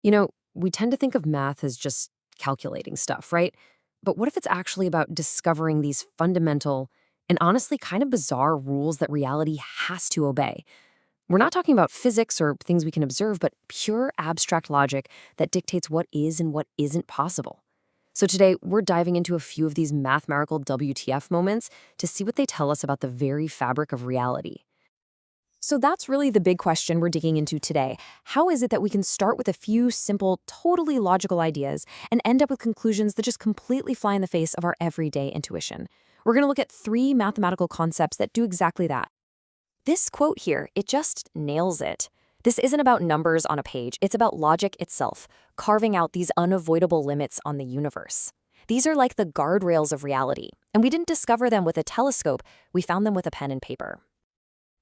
We tend to think of math as just calculating stuff, right? But what if it's actually about discovering these fundamental and honestly kind of bizarre rules that reality has to obey? We're not talking about physics or things we can observe, but pure abstract logic that dictates what is and what isn't possible. So today, we're diving into a few of these mathematical WTF moments to see what they tell us about the very fabric of reality. So that's really the big question we're digging into today. How is it that we can start with a few simple, totally logical ideas and end up with conclusions that just completely fly in the face of our everyday intuition? We're going to look at three mathematical concepts that do exactly that. This quote here, it just nails it. This isn't about numbers on a page, it's about logic itself, carving out these unavoidable limits on the universe. These are like the guardrails of reality, and we didn't discover them with a telescope, we found them with a pen and paper.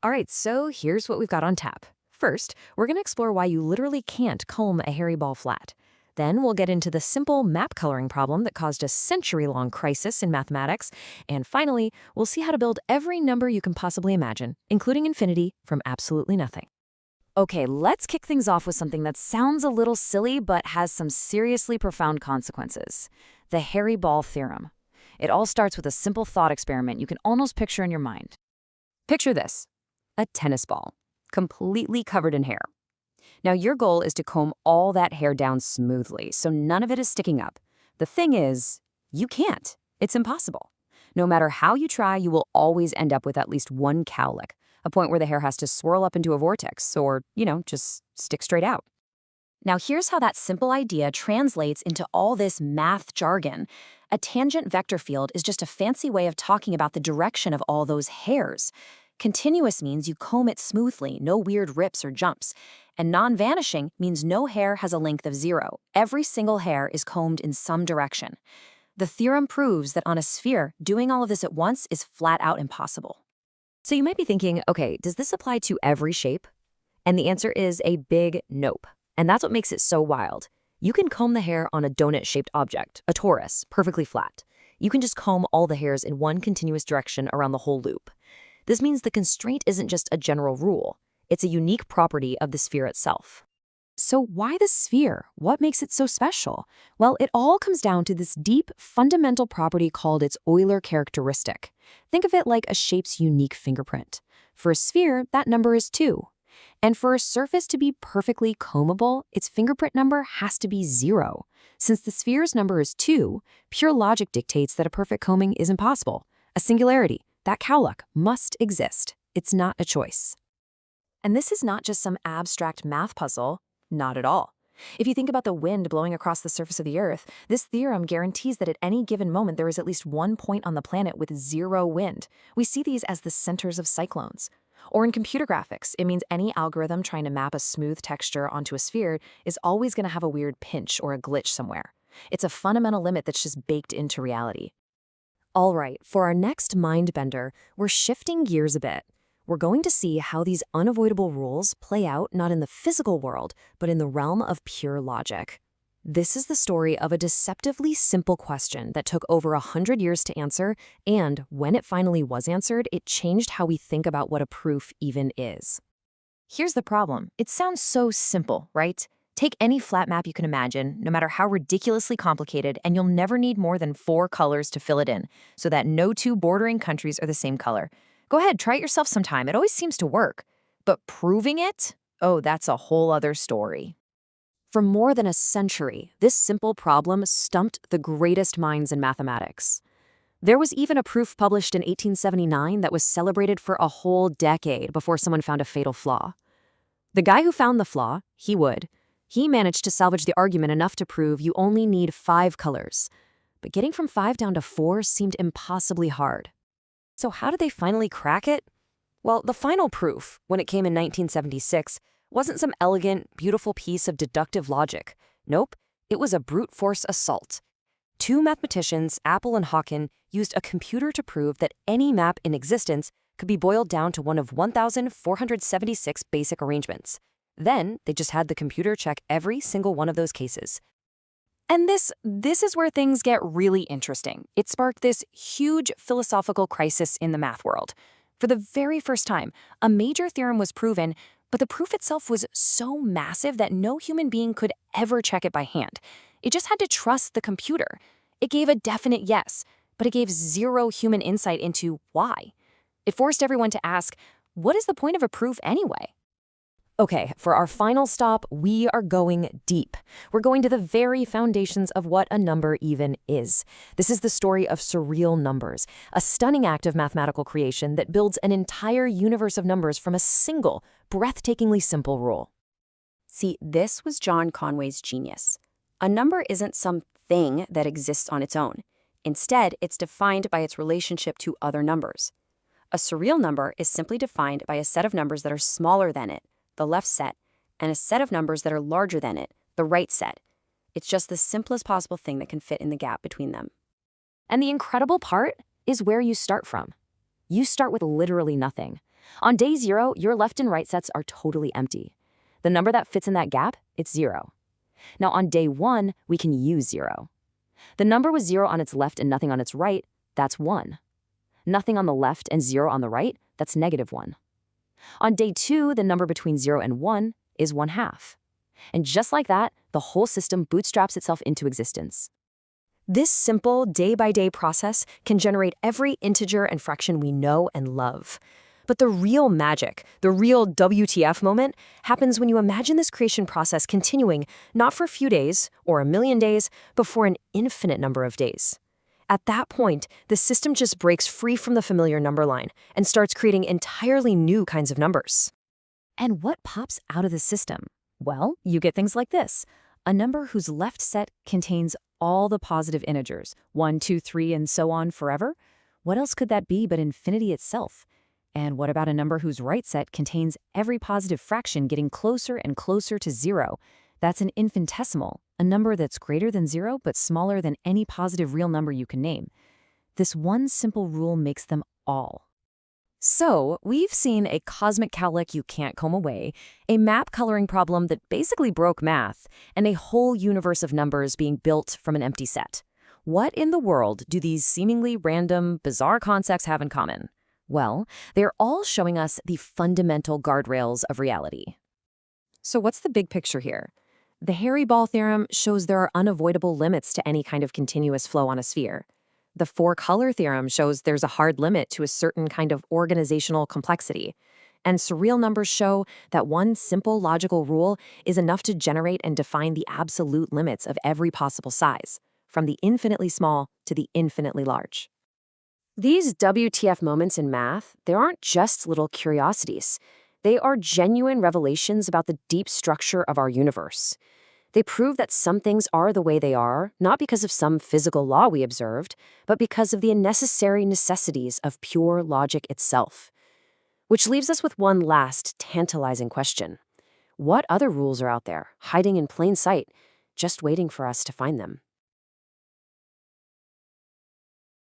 All right, so here's what we've got on tap. First, we're going to explore why you literally can't comb a hairy ball flat. Then we'll get into the simple map coloring problem that caused a century-long crisis in mathematics. And finally, we'll see how to build every number you can possibly imagine, including infinity, from absolutely nothing. Okay, let's kick things off with something that sounds a little silly but has some seriously profound consequences. The hairy ball theorem. It all starts with a simple thought experiment you can almost picture in your mind. Picture this: a tennis ball, completely covered in hair. Now, your goal is to comb all that hair down smoothly, so none of it is sticking up. The thing is, you can't. It's impossible. No matter how you try, you will always end up with at least one cowlick, a point where the hair has to swirl up into a vortex or, just stick straight out. Now, here's how that simple idea translates into all this math jargon. A tangent vector field is just a fancy way of talking about the direction of all those hairs. Continuous means you comb it smoothly, no weird rips or jumps. And non-vanishing means no hair has a length of 0. Every single hair is combed in some direction. The theorem proves that on a sphere, doing all of this at once is flat out impossible. So you might be thinking, okay, does this apply to every shape? And the answer is a big nope. And that's what makes it so wild. You can comb the hair on a donut-shaped object, a torus, perfectly flat. You can just comb all the hairs in one continuous direction around the whole loop. This means the constraint isn't just a general rule. It's a unique property of the sphere itself. So why the sphere? What makes it so special? Well, it all comes down to this deep, fundamental property called its Euler characteristic. Think of it like a shape's unique fingerprint. For a sphere, that number is 2. And for a surface to be perfectly combable, its fingerprint number has to be 0. Since the sphere's number is 2, pure logic dictates that a perfect combing is impossible. A singularity, that cowlick, must exist. It's not a choice. And this is not just some abstract math puzzle. Not at all. If you think about the wind blowing across the surface of the Earth, this theorem guarantees that at any given moment there is at least one point on the planet with 0 wind. We see these as the centers of cyclones. Or in computer graphics, it means any algorithm trying to map a smooth texture onto a sphere is always going to have a weird pinch or a glitch somewhere. It's a fundamental limit that's just baked into reality. All right, for our next mind bender, we're shifting gears a bit. We're going to see how these unavoidable rules play out not in the physical world, but in the realm of pure logic. This is the story of a deceptively simple question that took over 100 years to answer, and when it finally was answered, it changed how we think about what a proof even is. Here's the problem. It sounds so simple, right? Take any flat map you can imagine, no matter how ridiculously complicated, and you'll never need more than 4 colors to fill it in, so that no 2 bordering countries are the same color. Go ahead, try it yourself sometime. It always seems to work. But proving it? Oh, that's a whole other story. For more than a century, this simple problem stumped the greatest minds in mathematics. There was even a proof published in 1879 that was celebrated for a whole decade before someone found a fatal flaw. The guy who found the flaw, he managed to salvage the argument enough to prove you only need 5 colors. But getting from 5 down to 4 seemed impossibly hard. So how did they finally crack it? Well, the final proof, when it came in 1976, wasn't some elegant, beautiful piece of deductive logic. Nope, it was a brute force assault. 2 mathematicians, Apple and Hawken, used a computer to prove that any map in existence could be boiled down to one of 1,476 basic arrangements. Then they just had the computer check every single one of those cases. And this is where things get really interesting. It sparked this huge philosophical crisis in the math world. For the very first time, a major theorem was proven, But the proof itself was so massive that no human being could ever check it by hand. It just had to trust the computer. It gave a definite yes, but it gave zero human insight into why. It forced everyone to ask, what is the point of a proof anyway? Okay, for our final stop, we are going deep. We're going to the very foundations of what a number even is. This is the story of surreal numbers, a stunning act of mathematical creation that builds an entire universe of numbers from a single, breathtakingly simple rule. See, this was John Conway's genius. A number isn't some thing that exists on its own. Instead, it's defined by its relationship to other numbers. A surreal number is simply defined by a set of numbers that are smaller than it, the left set, and a set of numbers that are larger than it, the right set. It's just the simplest possible thing that can fit in the gap between them. And the incredible part is where you start from. You start with literally nothing. On day 0, your left and right sets are totally empty. The number that fits in that gap, it's 0. Now on day 1, we can use 0. The number with 0 on its left and nothing on its right, that's 1. Nothing on the left and 0 on the right, that's -1. On day 2, the number between 0 and 1 is 1/2. And just like that, the whole system bootstraps itself into existence. This simple day-by-day process can generate every integer and fraction we know and love. But the real magic, the real WTF moment, happens when you imagine this creation process continuing not for a few days or a million days, but for an infinite number of days. At that point, the system just breaks free from the familiar number line and starts creating entirely new kinds of numbers. And what pops out of the system? Well, you get things like this. A number whose left set contains all the positive integers, 1, 2, 3, and so on forever. What else could that be but infinity itself? And what about a number whose right set contains every positive fraction getting closer and closer to 0? That's an infinitesimal, a number that's greater than 0 but smaller than any positive real number you can name. This one simple rule makes them all. So, we've seen a cosmic cowlick you can't comb away, a map coloring problem that basically broke math, and a whole universe of numbers being built from an empty set. What in the world do these seemingly random, bizarre concepts have in common? Well, they're all showing us the fundamental guardrails of reality. So what's the big picture here? The Hairy-Ball theorem shows there are unavoidable limits to any kind of continuous flow on a sphere. The four-color theorem shows there's a hard limit to a certain kind of organizational complexity. And surreal numbers show that one simple logical rule is enough to generate and define the absolute limits of every possible size, from the infinitely small to the infinitely large. These WTF moments in math, they aren't just little curiosities. They are genuine revelations about the deep structure of our universe. They prove that some things are the way they are, not because of some physical law we observed, but because of the necessary necessities of pure logic itself. Which leaves us with one last tantalizing question. What other rules are out there, hiding in plain sight, just waiting for us to find them?